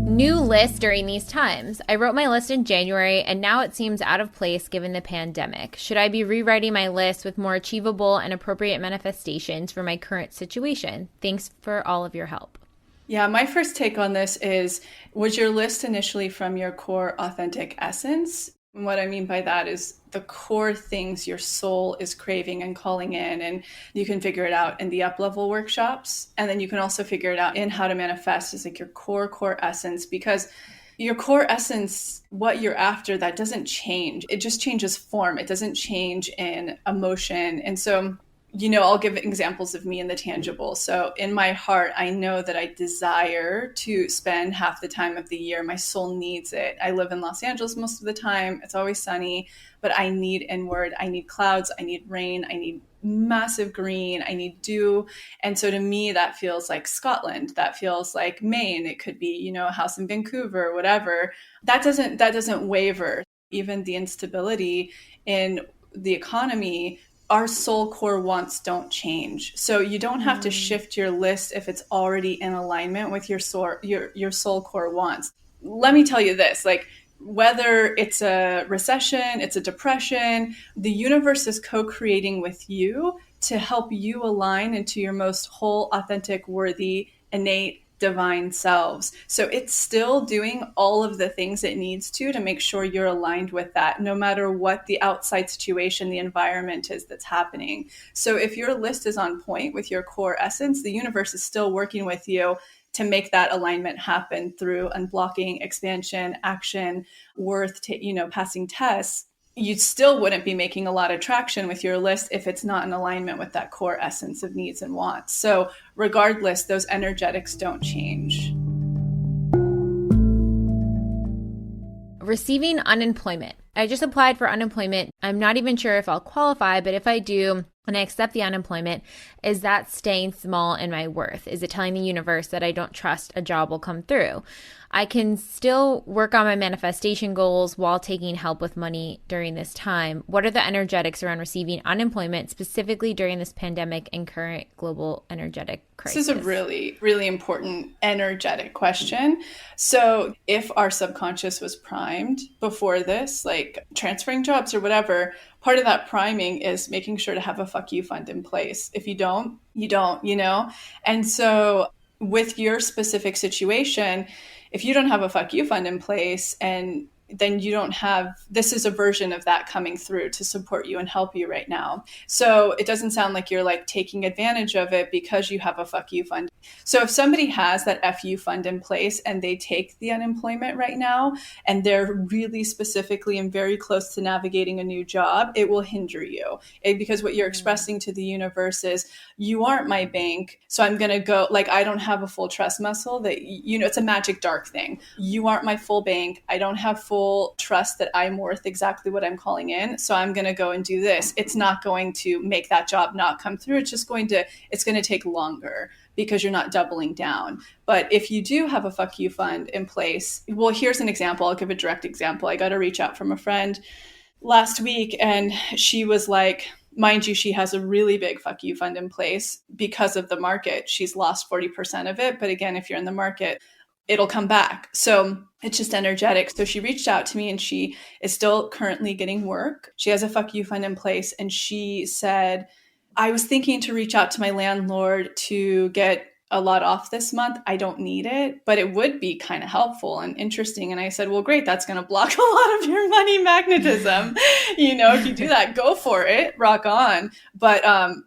New list during these times. I wrote my list in January and now it seems out of place given the pandemic. Should I be rewriting my list with more achievable and appropriate manifestations for my current situation? Thanks for all of your help. Yeah, my first take on this is, was your list initially from your core authentic essence? And what I mean by that is the core things your soul is craving and calling in, and you can figure it out in the up-level workshops. And then you can also figure it out in how to manifest is like your core essence, because your core essence, what you're after, that doesn't change. It just changes form. It doesn't change in emotion. And so I'll give examples of me in the tangible. So in my heart, I know that I desire to spend half the time of the year. My soul needs it. I live in Los Angeles most of the time. It's always sunny, but I need inward. I need clouds. I need rain. I need massive green. I need dew. And so to me, that feels like Scotland. That feels like Maine. It could be, a house in Vancouver, whatever. That doesn't waver. Even the instability in the economy, our soul core wants don't change. So you don't have to shift your list if it's already in alignment with your soul core wants. Let me tell you this, like whether it's a recession, it's a depression, the universe is co-creating with you to help you align into your most whole, authentic, worthy, innate, divine selves. So it's still doing all of the things it needs to make sure you're aligned with that, no matter what the outside situation, the environment is that's happening. So if your list is on point with your core essence, the universe is still working with you to make that alignment happen through unblocking, expansion, action, passing tests. You still wouldn't be making a lot of traction with your list if it's not in alignment with that core essence of needs and wants. So regardless, those energetics don't change. Receiving unemployment. I just applied for unemployment. I'm not even sure if I'll qualify, but if I do, and I accept the unemployment, is that staying small in my worth? Is it telling the universe that I don't trust a job will come through? I can still work on my manifestation goals while taking help with money during this time. What are the energetics around receiving unemployment, specifically during this pandemic and current global energetic crisis? This is a really, really important energetic question. So if our subconscious was primed before this, like transferring jobs or whatever, part of that priming is making sure to have a fuck you fund in place. If you don't, you don't, And so with your specific situation, if you don't have a fuck you fund in place, and then you don't have, this is a version of that coming through to support you and help you right now. So it doesn't sound like you're like taking advantage of it because you have a fuck you fund. So if somebody has that FU fund in place and they take the unemployment right now, and they're really specifically and very close to navigating a new job, it will hinder you. Because what you're expressing to the universe is, you aren't my bank. So I'm going to go, like, I don't have a full trust muscle that, it's a magic dark thing. You aren't my full bank. I don't have full trust that I'm worth exactly what I'm calling in. So I'm going to go and do this. It's not going to make that job not come through. It's going to take longer because you're not doubling down. But if you do have a fuck you fund in place, well, here's an example. I'll give a direct example. I got a reach out from a friend last week, and she was like, mind you, she has a really big fuck you fund in place because of the market. She's lost 40% of it. But again, if you're in the market, it'll come back. So it's just energetic. So she reached out to me, and she is still currently getting work. She has a fuck you fund in place. And she said, I was thinking to reach out to my landlord to get a lot off this month. I don't need it, but it would be kind of helpful and interesting. And I said, well, great. That's going to block a lot of your money magnetism. If you do that, go for it, rock on. But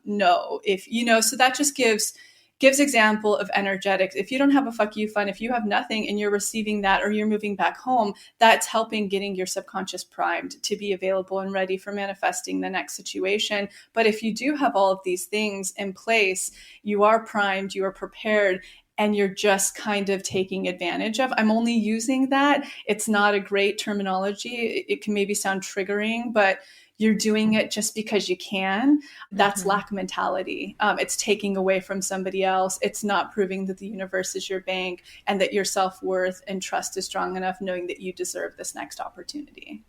no, so that just gives gives example of energetics. If you don't have a fuck you fund, if you have nothing and you're receiving that or you're moving back home, that's helping getting your subconscious primed to be available and ready for manifesting the next situation. But if you do have all of these things in place, you are primed, you are prepared, and you're just kind of taking advantage of. I'm only using that. It's not a great terminology. It can maybe sound triggering, but you're doing it just because you can. That's lack mentality. It's taking away from somebody else. It's not proving that the universe is your bank and that your self-worth and trust is strong enough, knowing that you deserve this next opportunity.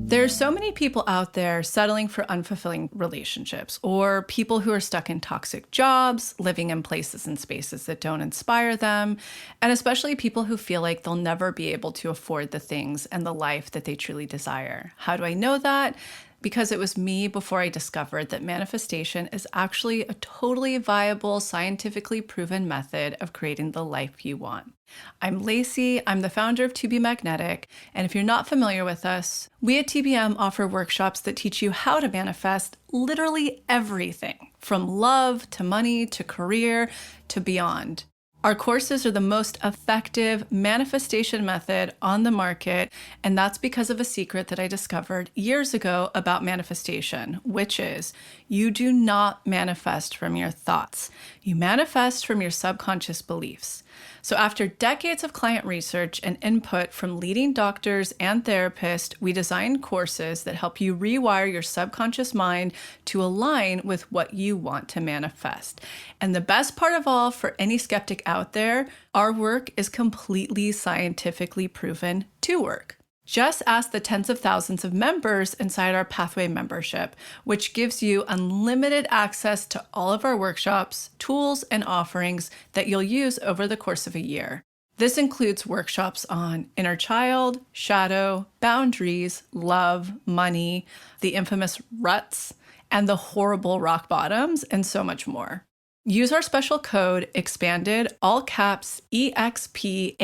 There's so many people out there settling for unfulfilling relationships, or people who are stuck in toxic jobs, living in places and spaces that don't inspire them, and especially people who feel like they'll never be able to afford the things and the life that they truly desire. How do I know that? Because it was me before I discovered that manifestation is actually a totally viable, scientifically proven method of creating the life you want. I'm Lacy, I'm the founder of To Be Magnetic, and if you're not familiar with us, we at TBM offer workshops that teach you how to manifest literally everything, from love to money to career to beyond. Our courses are the most effective manifestation method on the market, and that's because of a secret that I discovered years ago about manifestation, which is you do not manifest from your thoughts. You manifest from your subconscious beliefs. So after decades of client research and input from leading doctors and therapists, we designed courses that help you rewire your subconscious mind to align with what you want to manifest. And the best part of all, for any skeptic out there, our work is completely scientifically proven to work. Just ask the tens of thousands of members inside our Pathway membership, which gives you unlimited access to all of our workshops, tools, and offerings that you'll use over the course of a year. This includes workshops on inner child, shadow, boundaries, love, money, the infamous ruts, and the horrible rock bottoms, and so much more. Use our special code EXPANDED, all caps EXPANDED,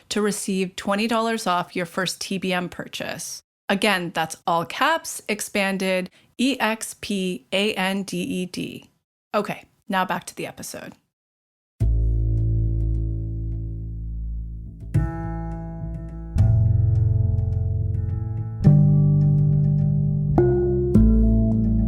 to receive $20 off your first TBM purchase. Again, that's all caps EXPANDED, EXPANDED. Okay, now back to the episode.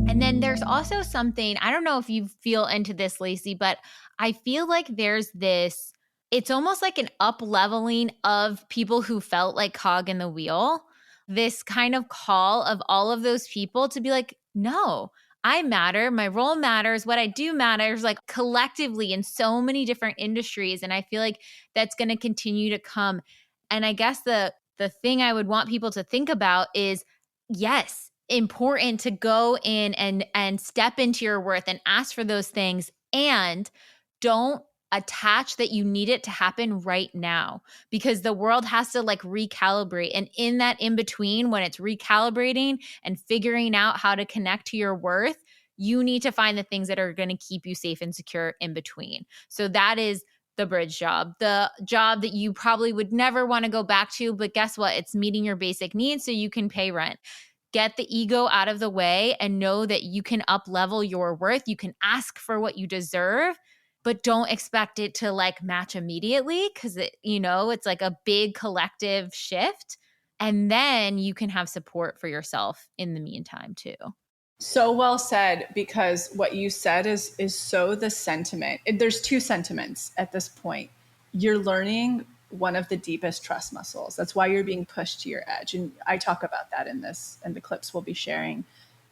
And then there's also something, I don't know if you feel into this, Lacy, but I feel like there's this, it's almost like an up leveling of people who felt like cog in the wheel. This kind of call of all of those people to be like, no, I matter. My role matters. What I do matters, like collectively in so many different industries. And I feel like that's going to continue to come. And I guess the thing I would want people to think about is, yes, important to go in and step into your worth and ask for those things, and don't attach that you need it to happen right now, because the world has to like recalibrate. And in that in between, when it's recalibrating and figuring out how to connect to your worth, you need to find the things that are going to keep you safe and secure in between. So that is the bridge job, the job that you probably would never want to go back to, but guess what? It's meeting your basic needs so you can pay rent. Get the ego out of the way and know that you can up level your worth. You can ask for what you deserve, but don't expect it to like match immediately, because it's like a big collective shift. And then you can have support for yourself in the meantime too. So well said, because what you said is so the sentiment. There's two sentiments at this point. You're learning one of the deepest trust muscles. That's why you're being pushed to your edge. And I talk about that in the clips we'll be sharing.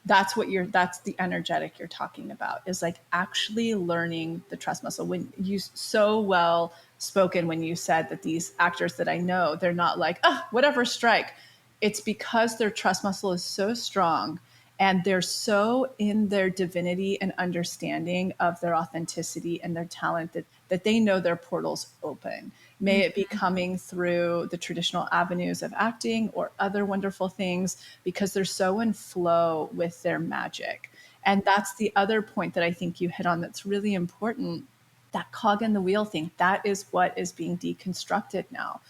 That's the energetic you're talking about, is like actually learning the trust muscle. When you so well spoken when you said that these actors that I know, they're not like, oh, whatever, strike. It's because their trust muscle is so strong and they're so in their divinity and understanding of their authenticity and their talent that they know their portal's open. May it be coming through the traditional avenues of acting or other wonderful things, because they're so in flow with their magic. And that's the other point that I think you hit on that's really important, that cog in the wheel thing, that is what is being deconstructed now.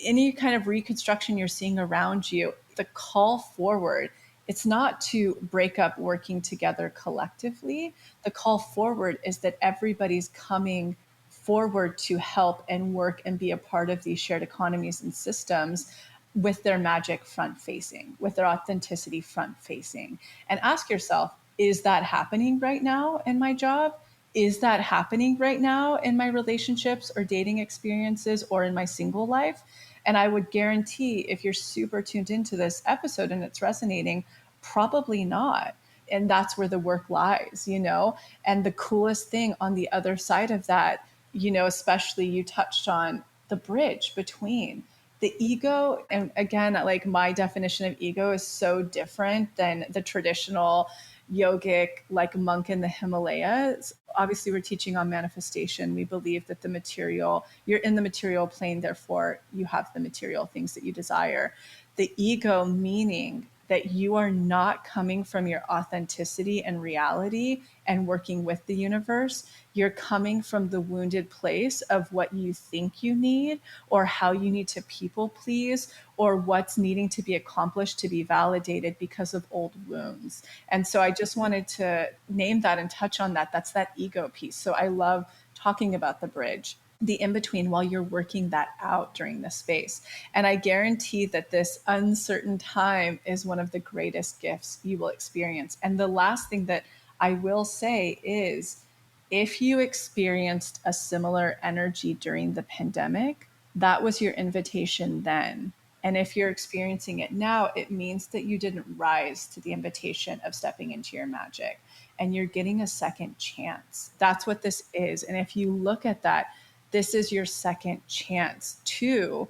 Any kind of reconstruction you're seeing around you, the call forward, it's not to break up working together collectively. The call forward is that everybody's coming forward to help and work and be a part of these shared economies and systems with their magic front facing, with their authenticity front facing. And ask yourself, is that happening right now in my job? Is that happening right now in my relationships or dating experiences or in my single life? And I would guarantee if you're super tuned into this episode and it's resonating, probably not. And that's where the work lies, you know? And the coolest thing on the other side of that, you know, especially you touched on the bridge between the ego. And again, like my definition of ego is so different than the traditional yogic, like monk in the Himalayas. Obviously, we're teaching on manifestation. We believe that the material, you're in the material plane, therefore you have the material things that you desire. The ego meaning that you are not coming from your authenticity and reality and working with the universe. You're coming from the wounded place of what you think you need or how you need to people please or what's needing to be accomplished to be validated because of old wounds. And so I just wanted to name that and touch on that. That's that ego piece. So I love talking about the bridge, the in-between while you're working that out during the space. And I guarantee that this uncertain time is one of the greatest gifts you will experience. And the last thing that I will say is, if you experienced a similar energy during the pandemic, that was your invitation then. And if you're experiencing it now, it means that you didn't rise to the invitation of stepping into your magic and you're getting a second chance. That's what this is. And if you look at that, this is your second chance to,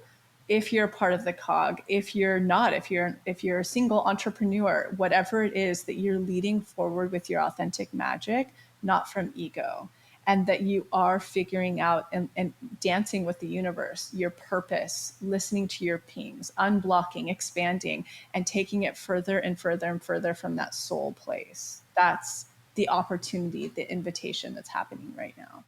if you're part of the cog, if you're not, if you're a single entrepreneur, whatever it is that you're leading forward with your authentic magic, not from ego, and that you are figuring out and dancing with the universe, your purpose, listening to your pings, unblocking, expanding, and taking it further and further and further from that soul place. That's the opportunity, the invitation that's happening right now.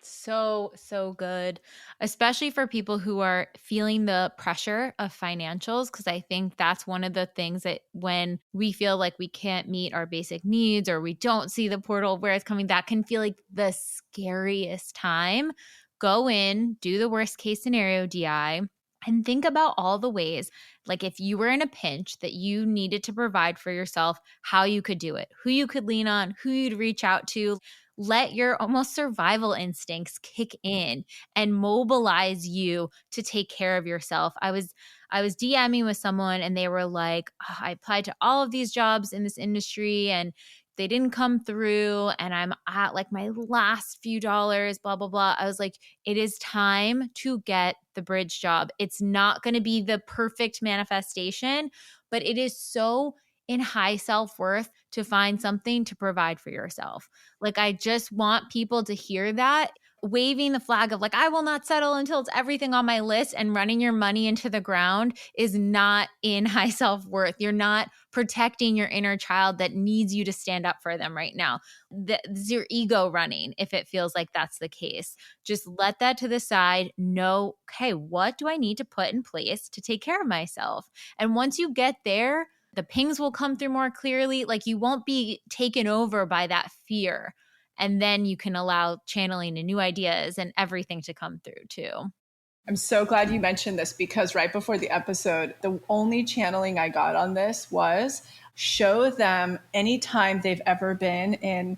So good, especially for people who are feeling the pressure of financials, because I think that's one of the things that when we feel like we can't meet our basic needs or we don't see the portal where it's coming, that can feel like the scariest time. Go in, do the worst case scenario DI, and think about all the ways, like if you were in a pinch that you needed to provide for yourself, how you could do it, who you could lean on, who you'd reach out to. Let your almost survival instincts kick in and mobilize you to take care of yourself. I was DMing with someone and they were like, "Oh, I applied to all of these jobs in this industry and they didn't come through and I'm at like my last few dollars, blah, blah, blah." I was like, it is time to get the bridge job. It's not going to be the perfect manifestation, but it is so in high self-worth to find something to provide for yourself. Like, I just want people to hear that. Waving the flag of like, I will not settle until it's everything on my list and running your money into the ground is not in high self-worth. You're not protecting your inner child that needs you to stand up for them right now. That's your ego running if it feels like that's the case. Just let that to the side. Know, okay, what do I need to put in place to take care of myself? And once you get there, the pings will come through more clearly. Like, you won't be taken over by that fear. And then you can allow channeling and new ideas and everything to come through too. I'm so glad you mentioned this because right before the episode, the only channeling I got on this was show them anytime they've ever been in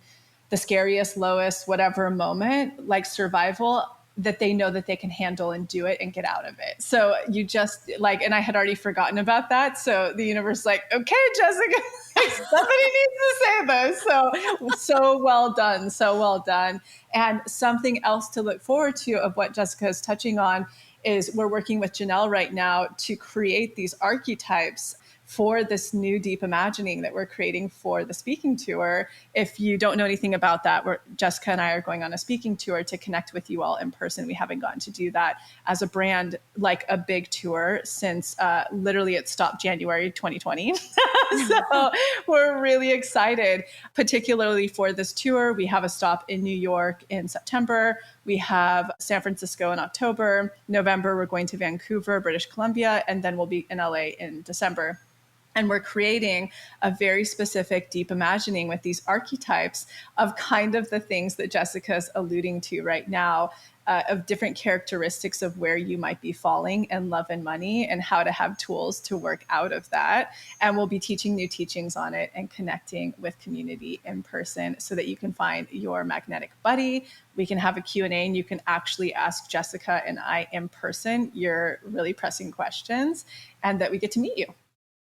the scariest, lowest, whatever moment, like survival, that they know that they can handle and do it and get out of it. So you just like, and I had already forgotten about that. So the universe is like, okay, Jessica, somebody needs to say this. So well done. So well done. And something else to look forward to of what Jessica is touching on is we're working with Janelle right now to create these archetypes for this new deep imagining that we're creating for the speaking tour. If you don't know anything about that, Jessica and I are going on a speaking tour to connect with you all in person. We haven't gotten to do that as a brand, like a big tour, since literally it stopped January 2020. So we're really excited, particularly for this tour. We have a stop in New York in September. We have San Francisco in October. November, we're going to Vancouver, British Columbia, and then we'll be in LA in December. And we're creating a very specific deep imagining with these archetypes of kind of the things that Jessica's alluding to right now, of different characteristics of where you might be falling in love and money and how to have tools to work out of that. And we'll be teaching new teachings on it and connecting with community in person so that you can find your magnetic buddy. We can have a Q&A and you can actually ask Jessica and I in person your really pressing questions, and that we get to meet you.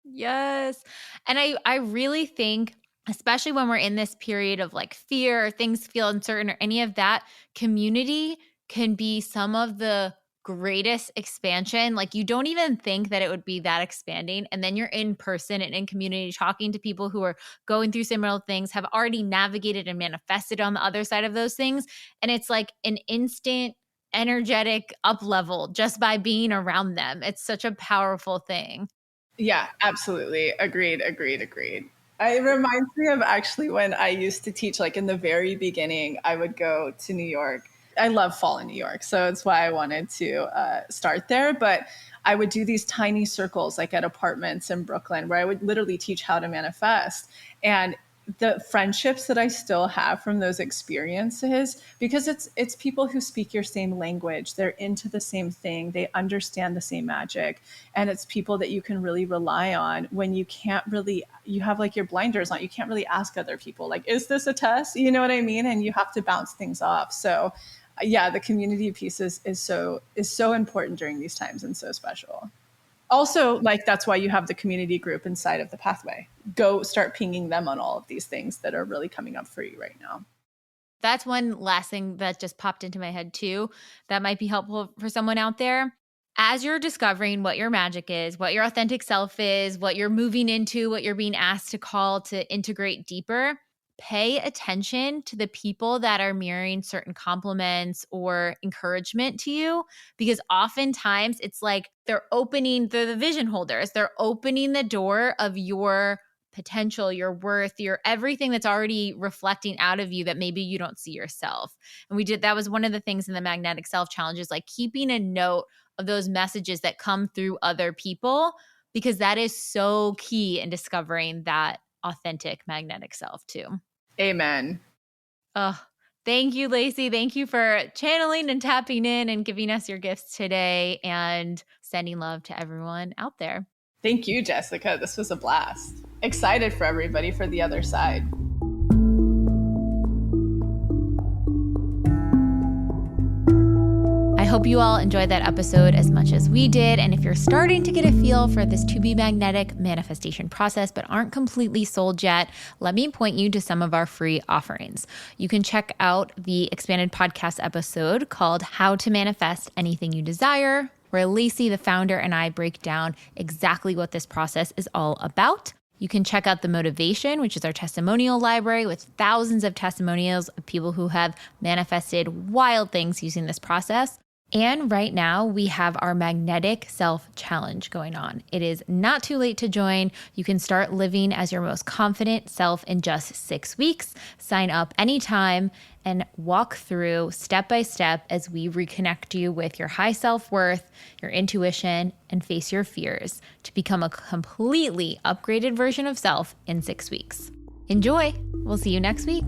Yes. And I really think, especially when we're in this period of like fear or things feel uncertain or any of that, community can be some of the greatest expansion. Like you don't even think that it would be that expanding. And then you're in person and in community talking to people who are going through similar things, have already navigated and manifested on the other side of those things. And it's like an instant energetic up level just by being around them. It's such a powerful thing. Yeah, absolutely. Agreed. It reminds me of actually when I used to teach, like in the very beginning, I would go to New York. I love fall in New York, so it's why I wanted to start there. But I would do these tiny circles, like at apartments in Brooklyn, where I would literally teach how to manifest. And the friendships that I still have from those experiences, because it's people who speak your same language, they're into the same thing, they understand the same magic, and it's people that you can really rely on when you have like your blinders on, you can't really ask other people like, is this a test? You know what I mean? And you have to bounce things off. So yeah, the community piece is so important during these times and so special. Also, like, that's why you have the community group inside of the pathway. Go start pinging them on all of these things that are really coming up for you right now. That's one last thing that just popped into my head too, that might be helpful for someone out there. As you're discovering what your magic is, what your authentic self is, what you're moving into, what you're being asked to call to integrate deeper, pay attention to the people that are mirroring certain compliments or encouragement to you, because oftentimes it's like they're the vision holders. They're opening the door of your potential, your worth, your everything that's already reflecting out of you that maybe you don't see yourself. And that was one of the things in the Magnetic Self Challenge, is like keeping a note of those messages that come through other people, because that is so key in discovering that authentic magnetic self too. Amen. Oh, thank you, Lacy. Thank you for channeling and tapping in and giving us your gifts today, and sending love to everyone out there. Thank you, Jessica. This was a blast. Excited for everybody for the other side. I hope you all enjoyed that episode as much as we did. And if you're starting to get a feel for this to be magnetic manifestation process, but aren't completely sold yet, let me point you to some of our free offerings. You can check out the expanded podcast episode called How to Manifest Anything You Desire, where Lacy, the founder, and I break down exactly what this process is all about. You can check out the Motivation, which is our testimonial library with thousands of testimonials of people who have manifested wild things using this process. And right now, we have our Magnetic Self Challenge going on. It is not too late to join. You can start living as your most confident self in just 6 weeks. Sign up anytime and walk through step by step as we reconnect you with your high self-worth, your intuition, and face your fears to become a completely upgraded version of self in 6 weeks. Enjoy! We'll see you next week.